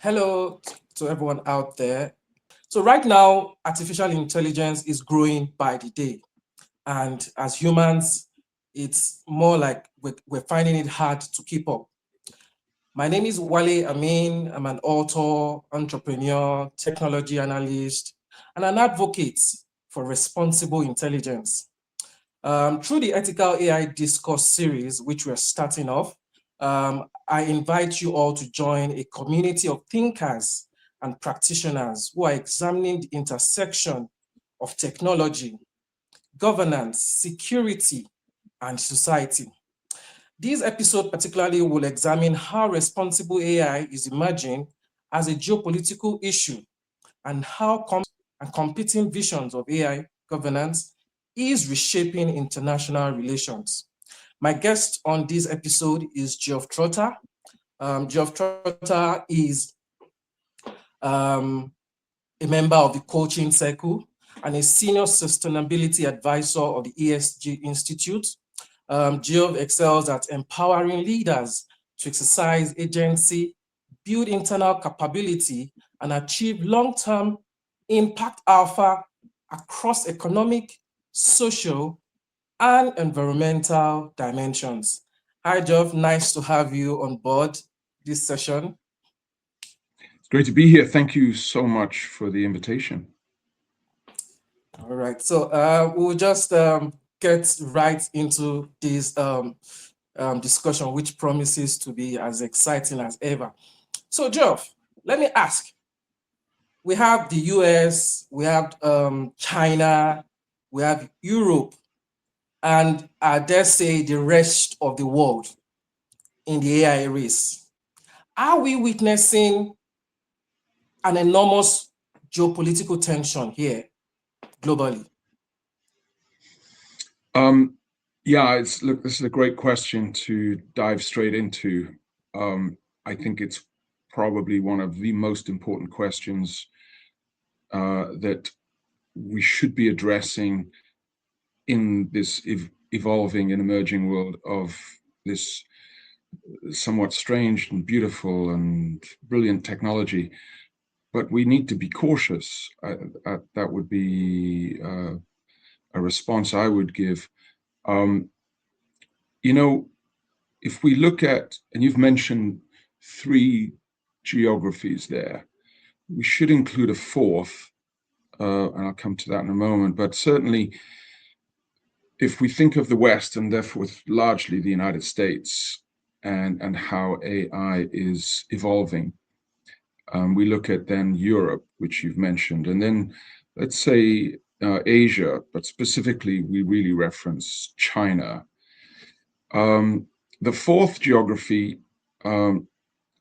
Hello to everyone out there. So right now, artificial intelligence is growing by the day. And as humans, it's more like we're finding it hard to keep up. My name is Wale Ameen. I'm an author, entrepreneur, technology analyst, and an advocate for responsible intelligence. Through the Ethical AI Discourse series, which we're starting off, I invite you all to join a community of thinkers and practitioners who are examining the intersection of technology, governance, security, and society. This episode particularly will examine how responsible AI is emerging as a geopolitical issue and how and competing visions of AI governance is reshaping international relations. My guest on this episode is Geoff Trotter. Geoff Trotter is um, a member of the coaching circle and a senior sustainability advisor of the ESG Institute. Geoff excels at empowering leaders to exercise agency, build internal capability, and achieve long-term impact alpha across economic, social, and environmental dimensions. Hi, Geoff. Nice to have you on board this session. It's great to be here. Thank you so much for the invitation. All right. So we'll just get right into this discussion, which promises to be as exciting as ever. So, Geoff, let me ask. We have the US, we have China, we have Europe, and I dare say the rest of the world in the AI race. Are we witnessing an enormous geopolitical tension here globally? Look, this is a great question to dive straight into. I think it's probably one of the most important questions that we should be addressing in this evolving and emerging world of this somewhat strange and beautiful and brilliant technology. But we need to be cautious. That would be a response I would give. Um, you know, if we look at, and you've mentioned three geographies there, we should include a fourth, and I'll come to that in a moment. But certainly, if we think of the West, and therefore largely the United States, and how AI is evolving, we look at then Europe, which you've mentioned, and then let's say Asia, but specifically we really reference China. The fourth geography,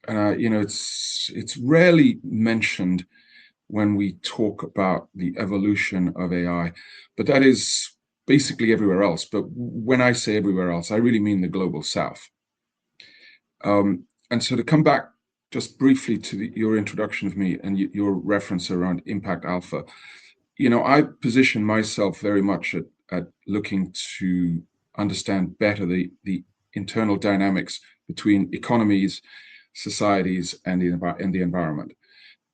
it's rarely mentioned when we talk about the evolution of AI, but that is basically everywhere else. But when I say everywhere else, I really mean the global South. And so to come back just briefly to your introduction of me and your reference around impact alpha, I position myself very much at looking to understand better the internal dynamics between economies, societies, and the environment.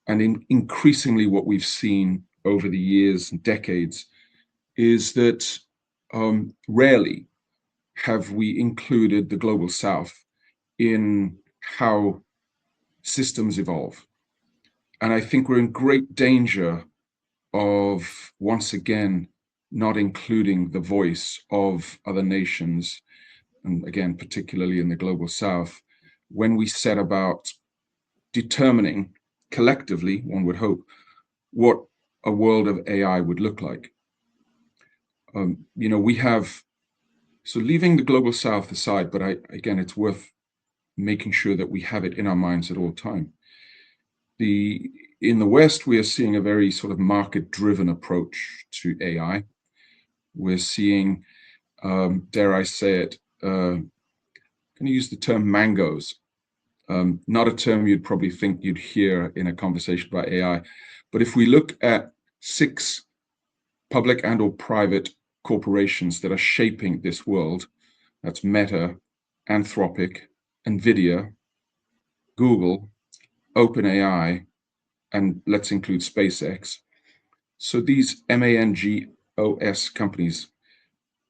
And increasingly what we've seen over the years and decades is that rarely have we included the global South in how systems evolve. And I think we're in great danger of, once again, not including the voice of other nations, and again, particularly in the global South, when we set about determining collectively, one would hope, what a world of AI would look like. We have, so leaving the global South aside, but again, it's worth making sure that we have it in our minds at all time. In the West, we are seeing a very sort of market-driven approach to AI. We're seeing, dare I say it, can you use the term mangoes? Not a term you'd probably think you'd hear in a conversation about AI. But if we look at 6 public and or private corporations that are shaping this world, that's Meta, Anthropic, NVIDIA, Google, OpenAI, and let's include SpaceX. So these MANGOS companies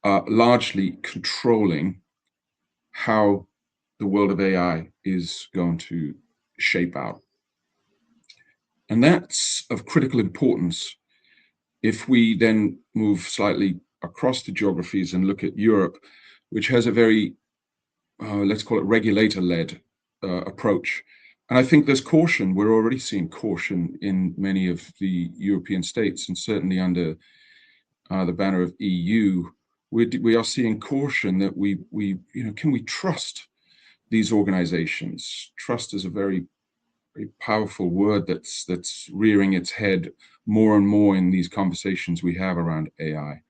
are largely controlling how the world of AI is going to shape out. And that's of critical importance if we then move slightly across the geographies and look at Europe, which has a very, let's call it regulator-led approach. And I think there's caution. We're already seeing caution in many of the European states, and certainly under the banner of EU, we are seeing caution that can we trust these organizations? Trust is a very powerful word that's rearing its head more and more in these conversations we have around AI.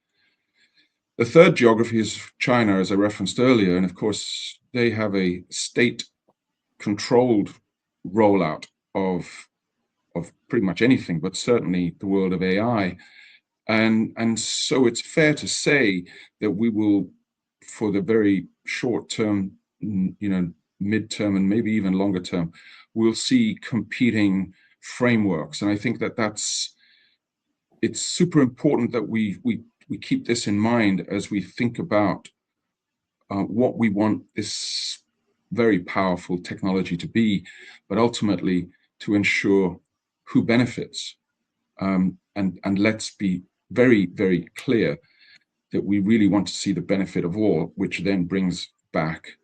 The third geography is China, as I referenced earlier, and of course they have a state-controlled rollout of pretty much anything, but certainly the world of AI. And so it's fair to say that we will, for the very short term, midterm, and maybe even longer term, we'll see competing frameworks. And I think it's super important that we keep this in mind as we think about what we want this very powerful technology to be, but ultimately to ensure who benefits. And let's be very, very clear that we really want to see the benefit of all, which then brings back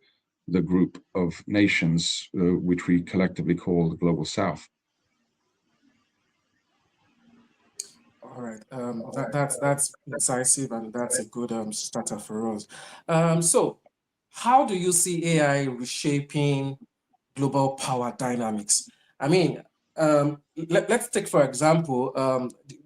the group of nations, which we collectively call the Global South. All right, that's incisive, and that's a good starter for us. So, how do you see AI reshaping global power dynamics? I mean, let's take, for example,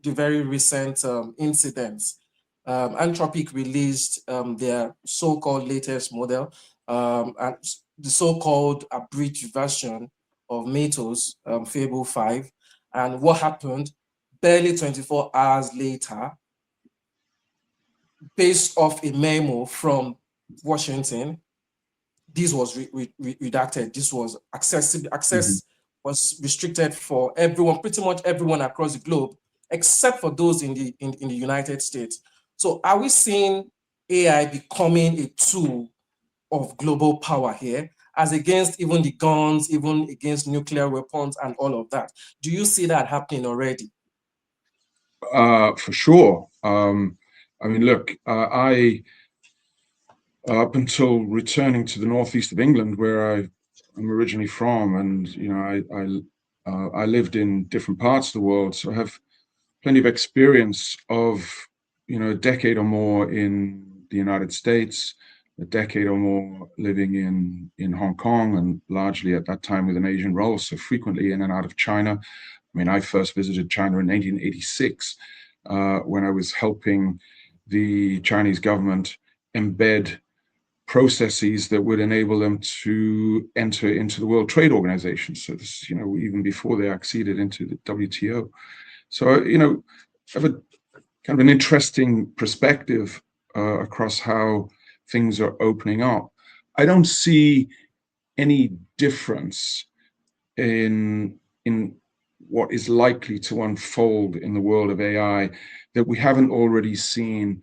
the very recent incidents. Anthropic released their so-called latest model, and the so-called abridged version of Meto's Fable 5. And what happened? Barely 24 hours later, based off a memo from Washington, this was redacted. This was accessible. Access was restricted for everyone, pretty much everyone across the globe, except for those in the United States. So are we seeing AI becoming a tool of global power here, as against even the guns, even against nuclear weapons and all of that? Do you see that happening already? For sure. I mean, look, I up until returning to the northeast of England, where I'm originally from, and I lived in different parts of the world, so I have plenty of experience of a decade or more in the United States, a decade or more living in Hong Kong, and largely at that time with an Asian role, so frequently in and out of China. I mean, I first visited China in 1986 when I was helping the Chinese government embed processes that would enable them to enter into the World Trade Organization. So this, even before they acceded into the WTO. So, I have a kind of an interesting perspective across how things are opening up. I don't see any difference in what is likely to unfold in the world of AI that we haven't already seen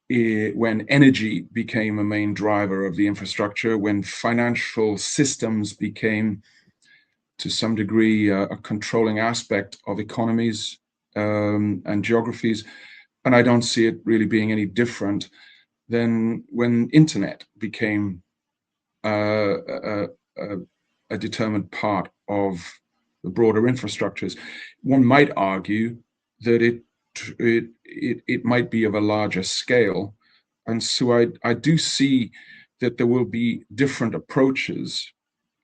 when energy became a main driver of the infrastructure, when financial systems became, to some degree, a controlling aspect of economies and geographies. And I don't see it really being any different than when internet became a determined part of the broader infrastructures. One might argue that it might be of a larger scale. And so I do see that there will be different approaches,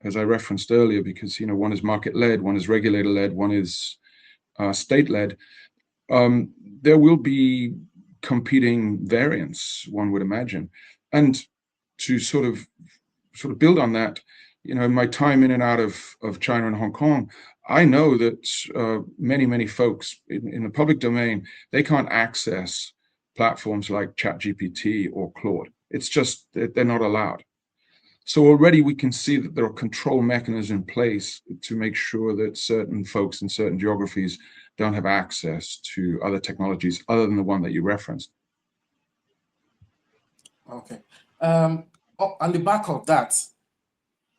as I referenced earlier, because one is market-led, one is regulator-led, one is state-led. There will be competing variants, one would imagine. And to sort of build on that, in my time in and out of China and Hong Kong, I know that many folks in the public domain, they can't access platforms like ChatGPT or Claude. It's just that they're not allowed. So already we can see that there are control mechanisms in place to make sure that certain folks in certain geographies don't have access to other technologies other than the one that you referenced. Okay. On the back of that,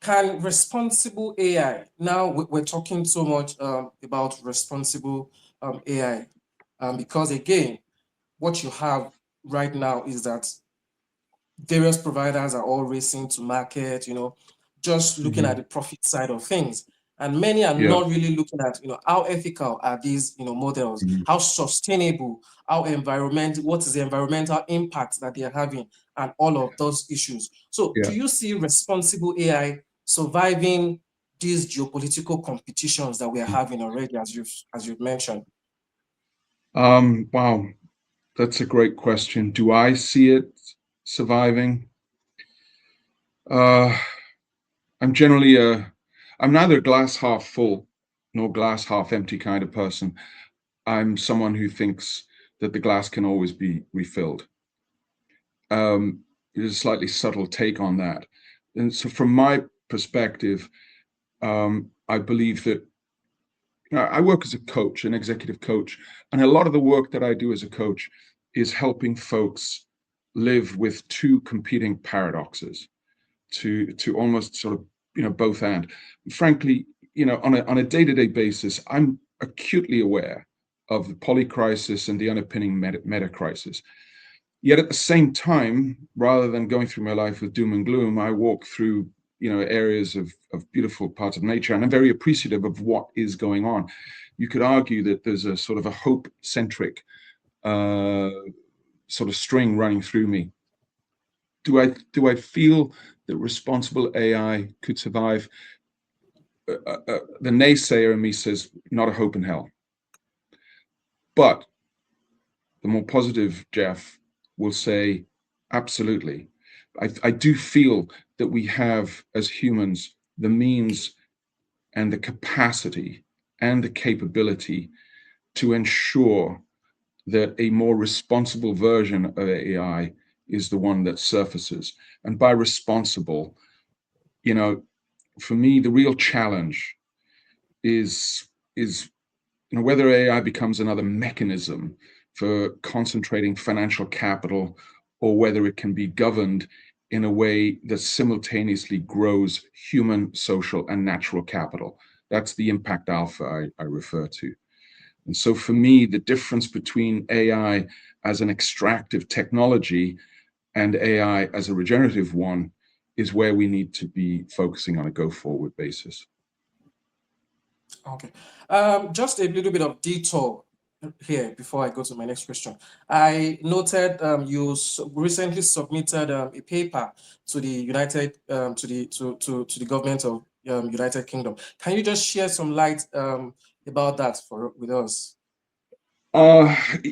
can responsible AI, now we're talking so much about responsible AI, because again, what you have right now is that various providers are all racing to market, just looking at the profit side of things. And many are Yeah. not really looking at, how ethical are these, models, how sustainable, what is the environmental impact that they are having, and all of those issues. So Yeah. do you see responsible AI surviving these geopolitical competitions that we are having already, as you've mentioned? Wow, that's a great question. Do I see it surviving? I'm generally I'm neither glass half full nor glass half empty kind of person. I'm someone who thinks that the glass can always be refilled. There's a slightly subtle take on that. And so from my perspective, I believe that I work as a coach, an executive coach, and a lot of the work that I do as a coach is helping folks live with two competing paradoxes, to almost sort of both and. Frankly, on a day-to-day basis, I'm acutely aware of the poly crisis and the underpinning meta crisis. Yet at the same time, rather than going through my life with doom and gloom, I walk through areas of beautiful parts of nature, and I'm very appreciative of what is going on. You could argue that there's a sort of a hope-centric sort of string running through me. Do I feel that responsible AI could survive? The naysayer in me says not a hope in hell. But the more positive Geoff will say, absolutely. I do feel that we have, as humans, the means and the capacity and the capability to ensure that a more responsible version of AI is the one that surfaces. And by responsible, for me, the real challenge is whether AI becomes another mechanism for concentrating financial capital, or whether it can be governed in a way that simultaneously grows human, social, and natural capital. That's the impact alpha I refer to. And so for me, the difference between AI as an extractive technology and AI as a regenerative one is where we need to be focusing on a go-forward basis. Okay. Just a little bit of detour here before I go to my next question. I noted you recently submitted a paper to the to the government of United Kingdom. Can you just share some light about that with us?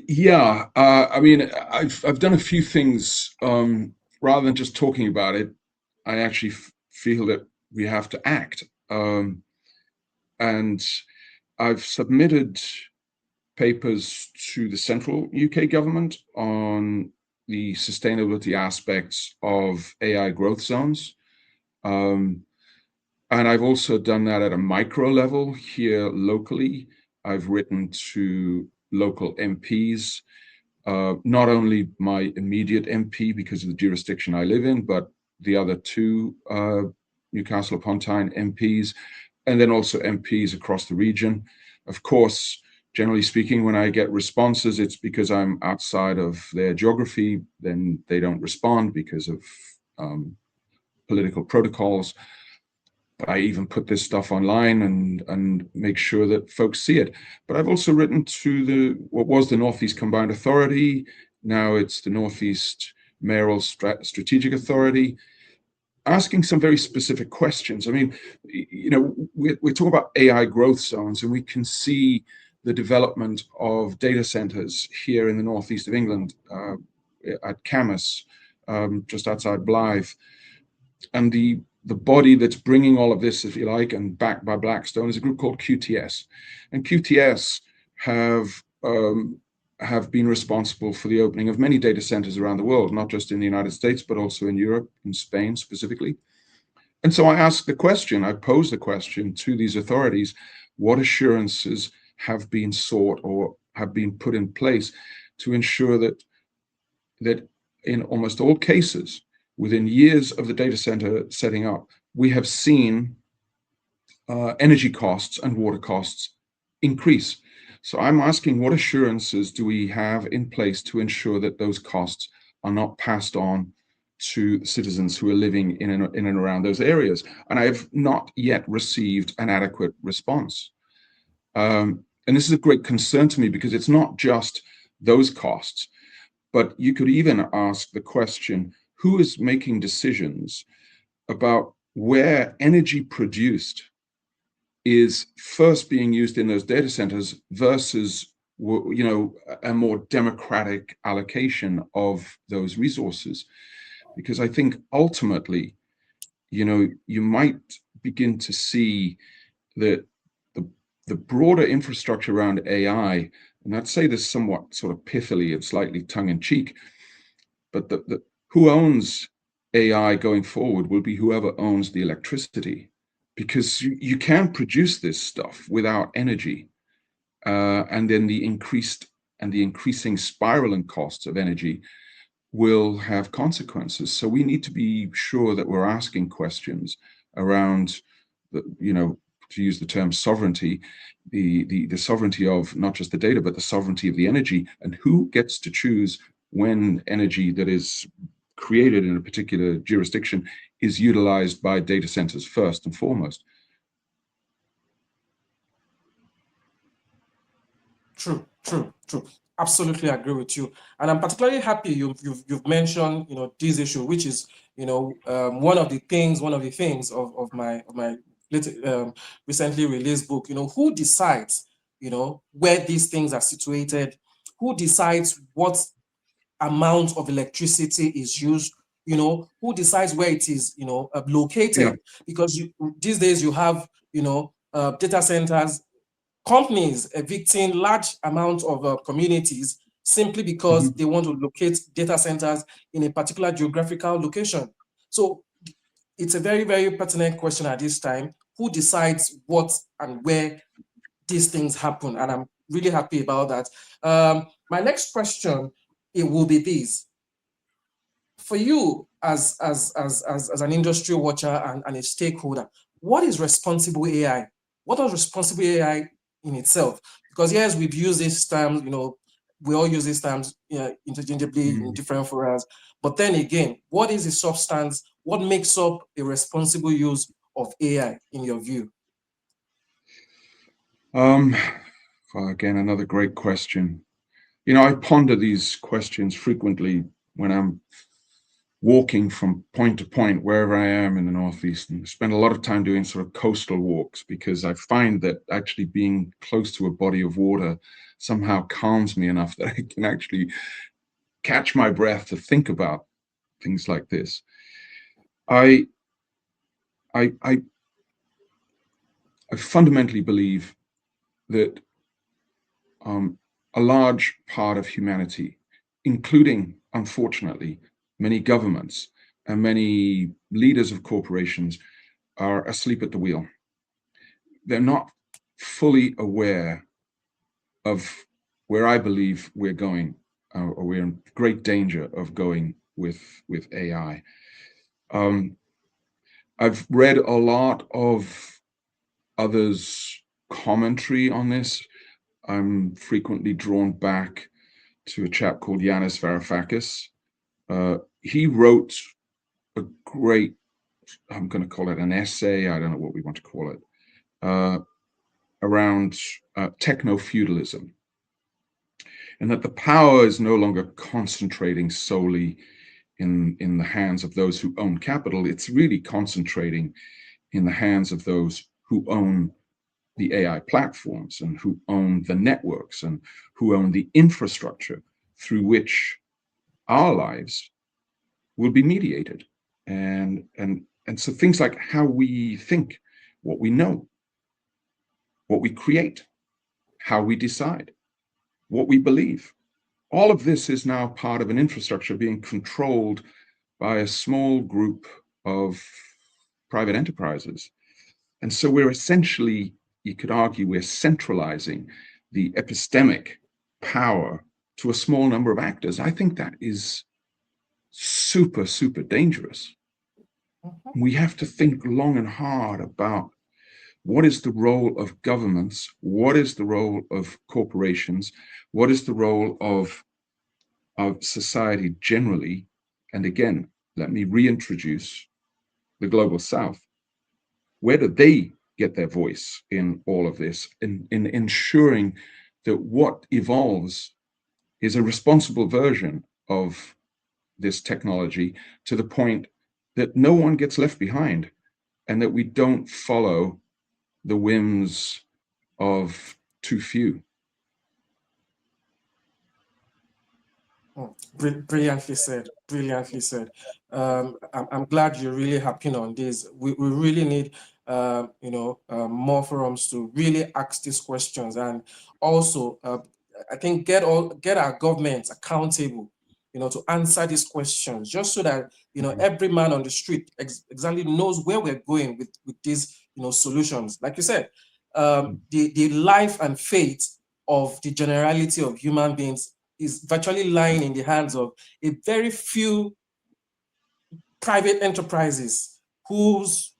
Yeah. I mean, I've done a few things. Rather than just talking about it, I actually feel that we have to act. And I've submitted papers to the central UK government on the sustainability aspects of AI growth zones. And I've also done that at a micro level here locally. I've written to local MPs, not only my immediate MP because of the jurisdiction I live in, but the other two Newcastle upon Tyne MPs, and then also MPs across the region. Of course, generally speaking, when I get responses, it's because I'm outside of their geography. Then they don't respond because of political protocols. But I even put this stuff online and make sure that folks see it. But I've also written to what was the Northeast Combined Authority. Now it's the Northeast Mayoral Strategic Authority, asking some very specific questions. I mean, we're talking about AI growth zones, and we can see the development of data centers here in the northeast of England, at Camas, just outside Blyth. And the body that's bringing all of this, if you like, and backed by Blackstone, is a group called QTS. And QTS have been responsible for the opening of many data centers around the world, not just in the United States, but also in Europe and Spain specifically. And so I pose the question to these authorities: what assurances have been sought or have been put in place to ensure that in almost all cases, within years of the data center setting up, we have seen energy costs and water costs increase. So I'm asking, what assurances do we have in place to ensure that those costs are not passed on to citizens who are living in and around those areas? And I have not yet received an adequate response. And this is a great concern to me, because it's not just those costs, but you could even ask the question: who is making decisions about where energy produced is first being used in those data centers versus, a more democratic allocation of those resources? Because I think ultimately, you might begin to see that the broader infrastructure around AI, and I'd say this somewhat sort of pithily and slightly tongue-in-cheek, but who owns AI going forward will be whoever owns the electricity, because you can produce this stuff without energy, and then the increasing spiraling costs of energy will have consequences. So we need to be sure that we're asking questions around to use the term sovereignty, the sovereignty of not just the data, but the sovereignty of the energy, and who gets to choose when energy that is created in a particular jurisdiction is utilized by data centers first and foremost. True, true, true. Absolutely agree with you. And I'm particularly happy you've mentioned, this issue, which is, one of the things of my recently released book. Who decides, where these things are situated? Who decides what amount of electricity is used? Who decides where it is, located? Yeah. Because these days you have, data centers, companies evicting large amounts of communities simply because they want to locate data centers in a particular geographical location. So it's a very, very pertinent question at this time. Who decides what and where these things happen? And I'm really happy about that. My next question, it will be this. For you as an industry watcher and a stakeholder, what is responsible AI? What does responsible AI in itself? Because yes, we've used these terms, we all use these terms interchangeably in different forums. But then again, what is the substance? What makes up a responsible use of AI in your view? Well, again, another great question. I ponder these questions frequently when I'm walking from point to point wherever I am in the Northeast, and spend a lot of time doing sort of coastal walks, because I find that actually being close to a body of water somehow calms me enough that I can actually catch my breath to think about things like this. I fundamentally believe that a large part of humanity, including, unfortunately, many governments and many leaders of corporations, are asleep at the wheel. They're not fully aware of where I believe we're going, or we're in great danger of going with AI. I've read a lot of others' commentary on this. I'm frequently drawn back to a chap called Yanis Varoufakis. He wrote a great, I'm going to call it an essay, I don't know what we want to call it, around techno-feudalism, and that the power is no longer concentrating solely in the hands of those who own capital. It's really concentrating in the hands of those who own the AI platforms, and who own the networks, and who own the infrastructure through which our lives will be mediated. And so things like how we think, what we know, what we create, how we decide, what we believe, all of this is now part of an infrastructure being controlled by a small group of private enterprises. And so we're essentially, you could argue, we're centralizing the epistemic power to a small number of actors. I think that is super, super dangerous. We have to think long and hard about what is the role of governments, what is the role of corporations, what is the role of society generally. And again, let me reintroduce the Global South. Where do they get their voice in all of this, in ensuring that what evolves is a responsible version of this technology, to the point that no one gets left behind and that we don't follow the whims of too few? Brilliantly said. Brilliantly said. I'm glad you're really harping on this. We really need, more forums to really ask these questions, and also, I think get our governments accountable, to answer these questions, just so that every man on the street exactly knows where we're going with these solutions. Like you said, the life and fate of the generality of human beings is virtually lying in the hands of a very few private enterprises whose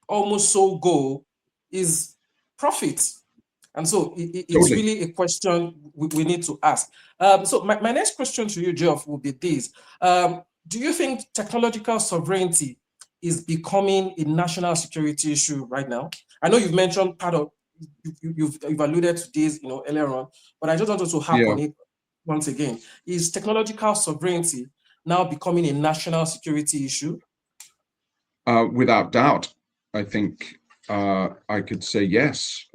almost sole goal is profit. And so it's Totally. really a question we need to ask. So my next question to you, Geoff, will be this. Do you think technological sovereignty is becoming a national security issue right now? I know you've mentioned part of, you've alluded to this earlier on, but I just wanted to harp on it once again. Is technological sovereignty now becoming a national security issue? Without doubt, I think I could say yes.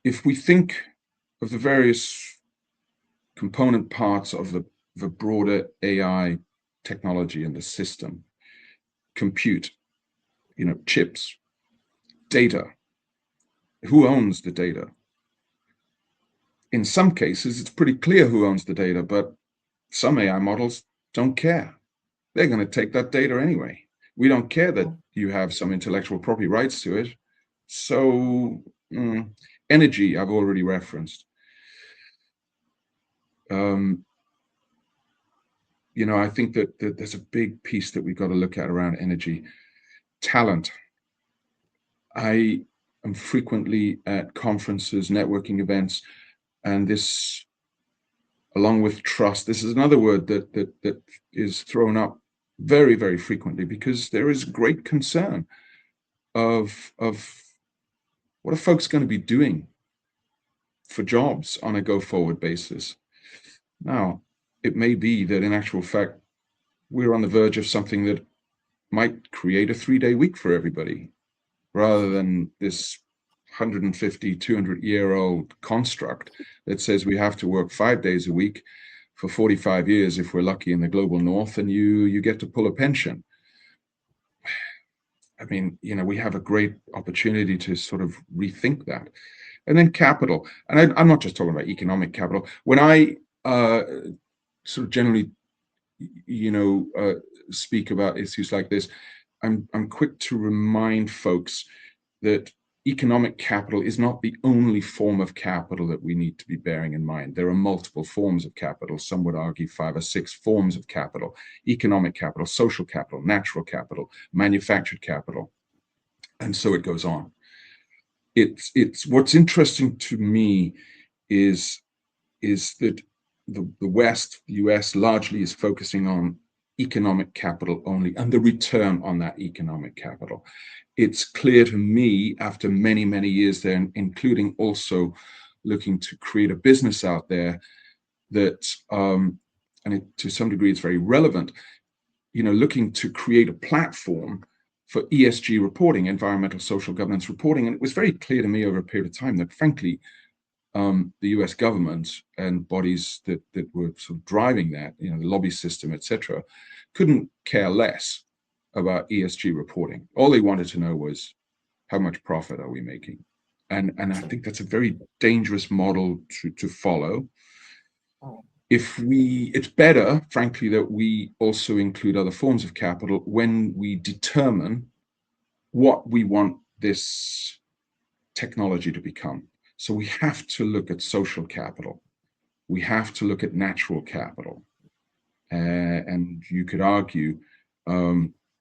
If we think of the various component parts of the broader AI technology in the system, compute, chips, data, who owns the data? In some cases, it's pretty clear who owns the data, but some AI models don't care. They're going to take that data anyway. We don't care that you have some intellectual property rights to it. So energy, I've already referenced. I think that there's a big piece that we've got to look at around energy. Talent. I am frequently at conferences, networking events, and this, along with trust, this is another word that is thrown up very, very frequently, because there is great concern of what are folks going to be doing for jobs on a go-forward basis. Now, it may be that in actual fact, we're on the verge of something that might create a 3-day week for everybody, rather than this 150, 200-year-old construct that says we have to work 5 days a week for 45 years if we're lucky in the global north, and you get to pull a pension. I mean, we have a great opportunity to sort of rethink that. And then capital, and I'm not just talking about economic capital. When I sort of generally, speak about issues like this, I'm quick to remind folks that economic capital is not the only form of capital that we need to be bearing in mind. There are multiple forms of capital. Some would argue 5 or 6 forms of capital: economic capital, social capital, natural capital, manufactured capital, and so it goes on. It's what's interesting to me is that the West, the US, largely is focusing on economic capital only and the return on that economic capital. It's clear to me, after many, many years there, including also looking to create a business out there, that, to some degree, it's very relevant, looking to create a platform for ESG reporting, environmental social governance reporting. And it was very clear to me over a period of time that, frankly, the US government and bodies that were sort of driving that, the lobby system, etc., couldn't care less about ESG reporting. All they wanted to know was, how much profit are we making? And I think that's a very dangerous model to follow. it's better, frankly, that we also include other forms of capital when we determine what we want this technology to become. So we have to look at social capital. We have to look at natural capital. And you could argue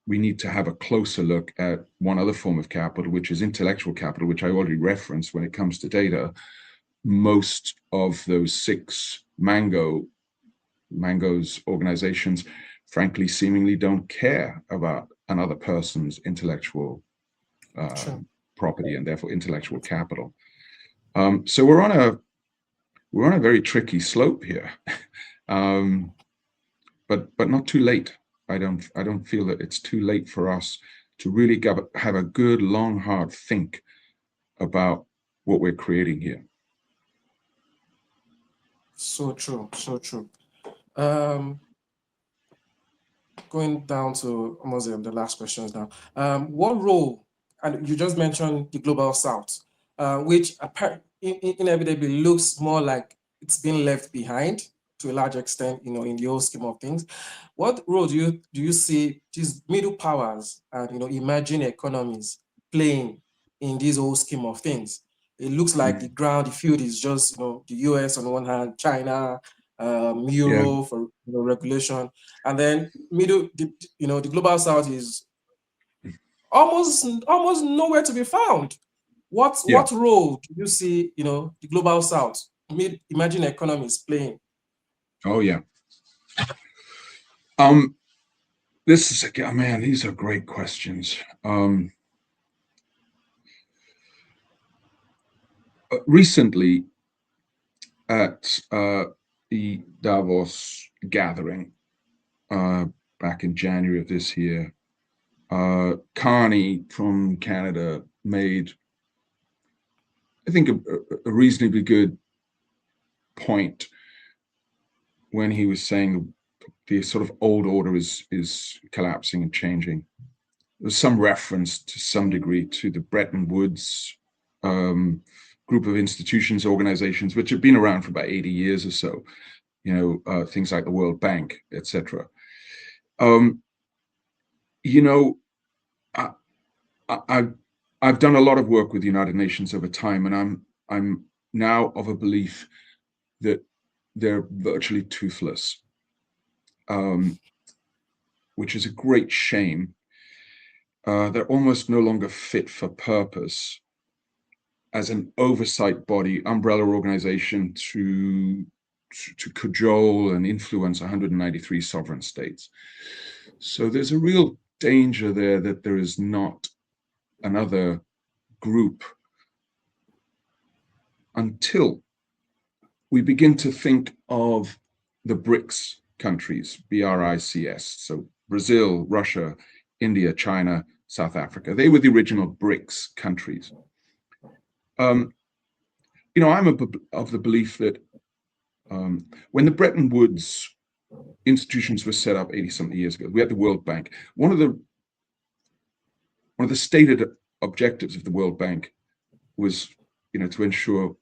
we need to have a closer look at one other form of capital, which is intellectual capital, which I already referenced when it comes to data. Most of those 6 Mango's organizations, frankly, seemingly don't care about another person's intellectual property and therefore intellectual capital. So we're on a very tricky slope here, but not too late. I don't feel that it's too late for us to really have a good, long, hard think about what we're creating here. So true, so true. Going down to almost the last questions now. What role, and you just mentioned the global south, which inevitably looks more like it's been left behind to a large extent, in the whole scheme of things. What role do you see these middle powers and emerging economies playing in this whole scheme of things? It looks like the field is just the US on one hand, China, Euro for regulation, and then the global south is almost nowhere to be found. What role do you see the global south, emerging economies playing? Oh yeah. These are great questions. Recently at the Davos gathering back in January of this year, Carney from Canada made, I think, a reasonably good point when he was saying the sort of old order is collapsing and changing. There's some reference to some degree to the Bretton Woods group of institutions, organizations, which have been around for about 80 years or so, things like the World Bank, etc. I've done a lot of work with the United Nations over time, and I'm now of a belief that they're virtually toothless, which is a great shame. They're almost no longer fit for purpose as an oversight body, umbrella organization to cajole and influence 193 sovereign states. So there's a real danger there that there is not another group until we begin to think of the BRICS countries, BRICS, so Brazil, Russia, India, China, South Africa. They were the original BRICS countries. I'm of the belief that when the Bretton Woods institutions were set up 80-something years ago, we had the World Bank. One of the stated objectives of the World Bank was, to ensure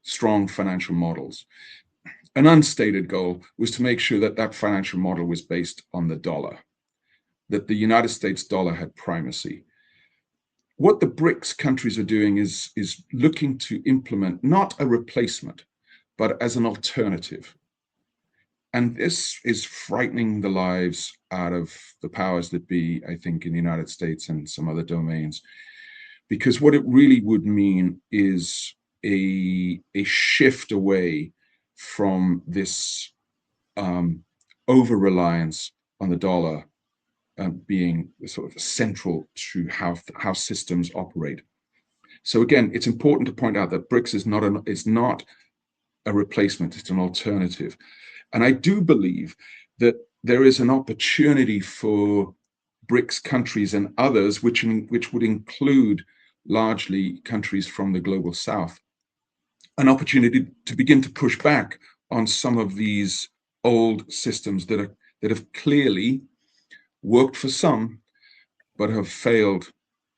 strong financial models. An unstated goal was to make sure that that financial model was based on the dollar, that the United States dollar had primacy. What the BRICS countries are doing is looking to implement not a replacement, but as an alternative. And this is frightening the lives out of the powers that be, I think, in the United States and some other domains, because what it really would mean is a shift away from this over-reliance on the dollar being sort of central to how systems operate. So again, it's important to point out that BRICS is not a replacement, it's an alternative. And I do believe that there is an opportunity for BRICS countries and others, which would include largely countries from the global south, an opportunity to begin to push back on some of these old systems that have clearly worked for some, but have failed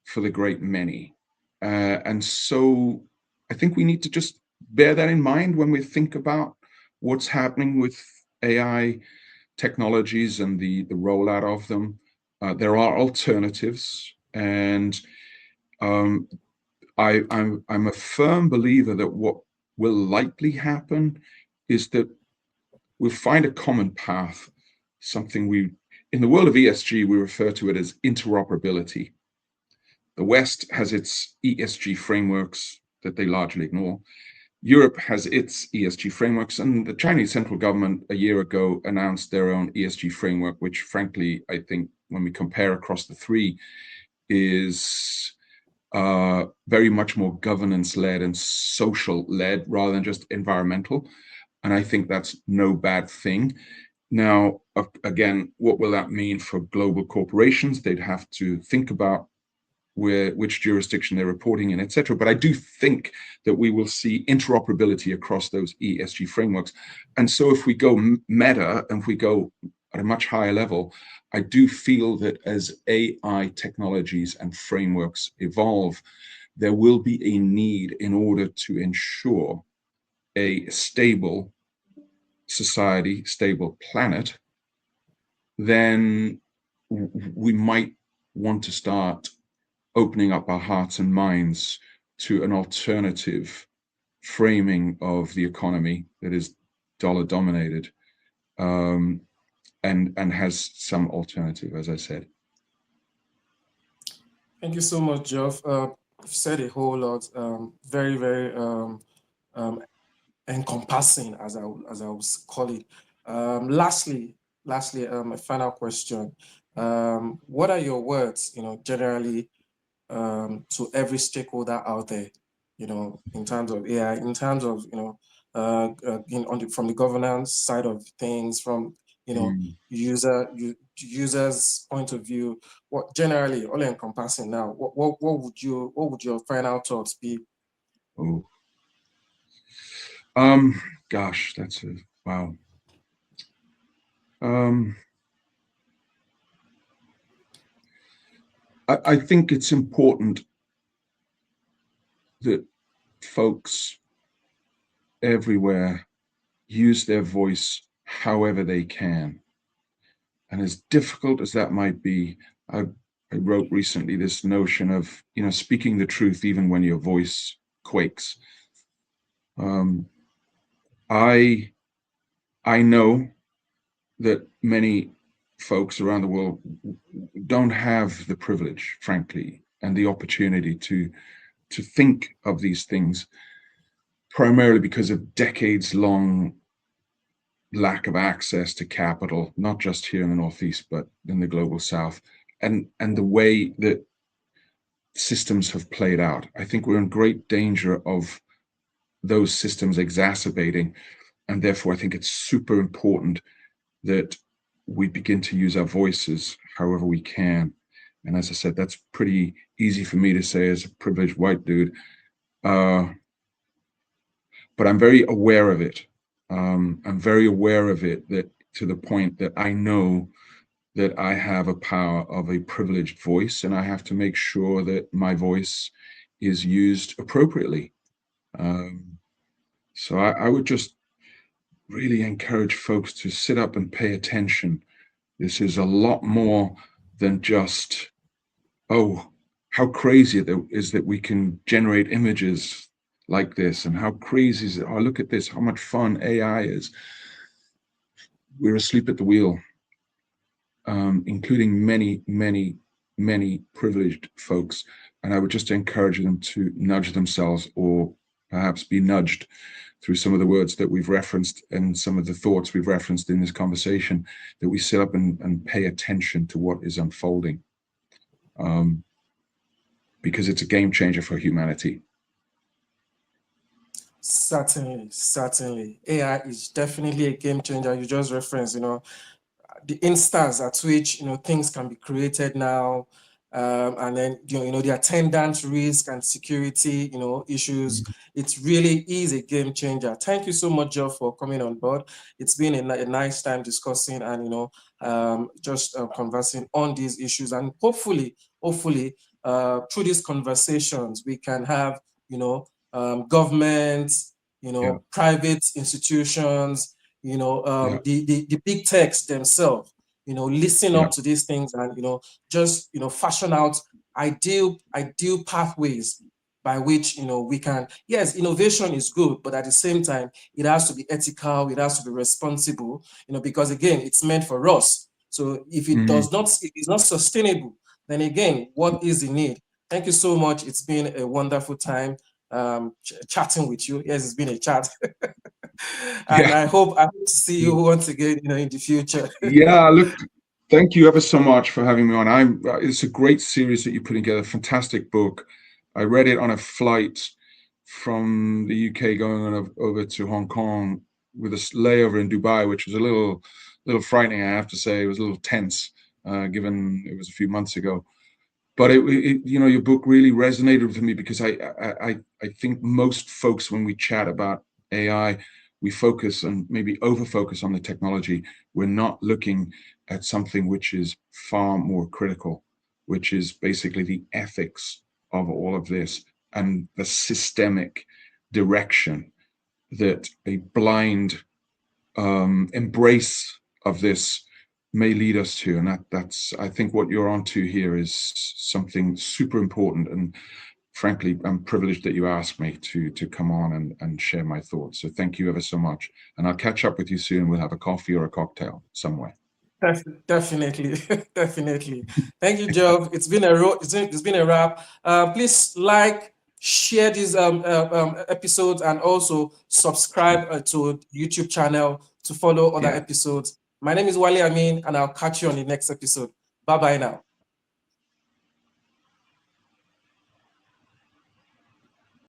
for the great many. And so I think we need to just bear that in mind when we think about what's happening with AI technologies and the rollout of them. There are alternatives, and I'm a firm believer that what will likely happen is that we'll find a common path, something in the world of ESG, we refer to it as interoperability. The West has its ESG frameworks that they largely ignore. Europe has its ESG frameworks, and the Chinese central government a year ago announced their own ESG framework, which frankly, I think when we compare across the three, is very much more governance-led and social-led rather than just environmental. And I think that's no bad thing. Now, again, what will that mean for global corporations? They'd have to think about which jurisdiction they're reporting in, etc. But I do think that we will see interoperability across those ESG frameworks. And so if we go meta and if we go at a much higher level, I do feel that as AI technologies and frameworks evolve, there will be a need in order to ensure a stable society, stable planet, then we might want to start opening up our hearts and minds to an alternative framing of the economy that is dollar dominated, and has some alternative, as I said. Thank you so much, Geoff. You've said a whole lot. Very, very encompassing, as I would call it. Lastly, a final question. What are your words, generally, to every stakeholder out there, in terms of AI, in terms of, from the governance side of things, from, users' point of view, what generally, all encompassing now, what would your final thoughts be? Oh, gosh, that's a wow. I think it's important that folks everywhere use their voice however they can. And as difficult as that might be, I wrote recently this notion of, speaking the truth even when your voice quakes. I know that many folks around the world don't have the privilege, frankly, and the opportunity to think of these things, primarily because of decades-long lack of access to capital, not just here in the Northeast, but in the global South, and the way that systems have played out. I think we're in great danger of those systems exacerbating, and therefore I think it's super important that we begin to use our voices however we can. And as I said, that's pretty easy for me to say as a privileged white dude, but I'm very aware of it. I'm very aware of it, that to the point that I know that I have a power of a privileged voice, and I have to make sure that my voice is used appropriately. So I would just really encourage folks to sit up and pay attention. This is a lot more than just, oh, how crazy it is that we can generate images like this, and how crazy is it? Oh, look at this, how much fun AI is. We're asleep at the wheel, including many, many, many privileged folks. And I would just encourage them to nudge themselves, or perhaps be nudged through some of the words that we've referenced and some of the thoughts we've referenced in this conversation, that we sit up and pay attention to what is unfolding, because it's a game changer for humanity. Certainly. AI is definitely a game changer. You just referenced, the instance at which, things can be created now, and then, the attendant risk and security, issues. It really is a game changer. Thank you so much, Geoff, for coming on board. It's been a nice time discussing and, just conversing on these issues. And hopefully, through these conversations, we can have, governments, Yeah. private institutions, Yeah. the big techs themselves, listen Yeah. up to these things and, just, fashion out ideal pathways by which, we can, yes, innovation is good, but at the same time, it has to be ethical, it has to be responsible, because again, it's meant for us. So if it Mhm. does not, if it's not sustainable, then again, what is the need? Thank you so much. It's been a wonderful time chatting with you. Yes, it's been a chat. And Yeah. I hope to see you once again, in the future. Yeah, look, thank you ever so much for having me on. It's a great series that you put together, fantastic book. I read it on a flight from the UK going over to Hong Kong with a layover in Dubai, which was a little frightening, I have to say. It was a little tense, given it was a few months ago. But your book really resonated with me because I think most folks, when we chat about AI, we focus and maybe over focus on the technology. We're not looking at something which is far more critical, which is basically the ethics of all of this and the systemic direction that a blind embrace of this may lead us to. And that's I think what you're onto here is something super important. And frankly, I'm privileged that you asked me to come on and share my thoughts. So thank you ever so much. And I'll catch up with you soon. We'll have a coffee or a cocktail somewhere. Definitely, definitely. Thank you, Geoff. It's been a wrap. Please like, share these episodes, and also subscribe to YouTube channel to follow other Yeah. episodes. My name is Wale Ameen, and I'll catch you on the next episode. Bye bye now.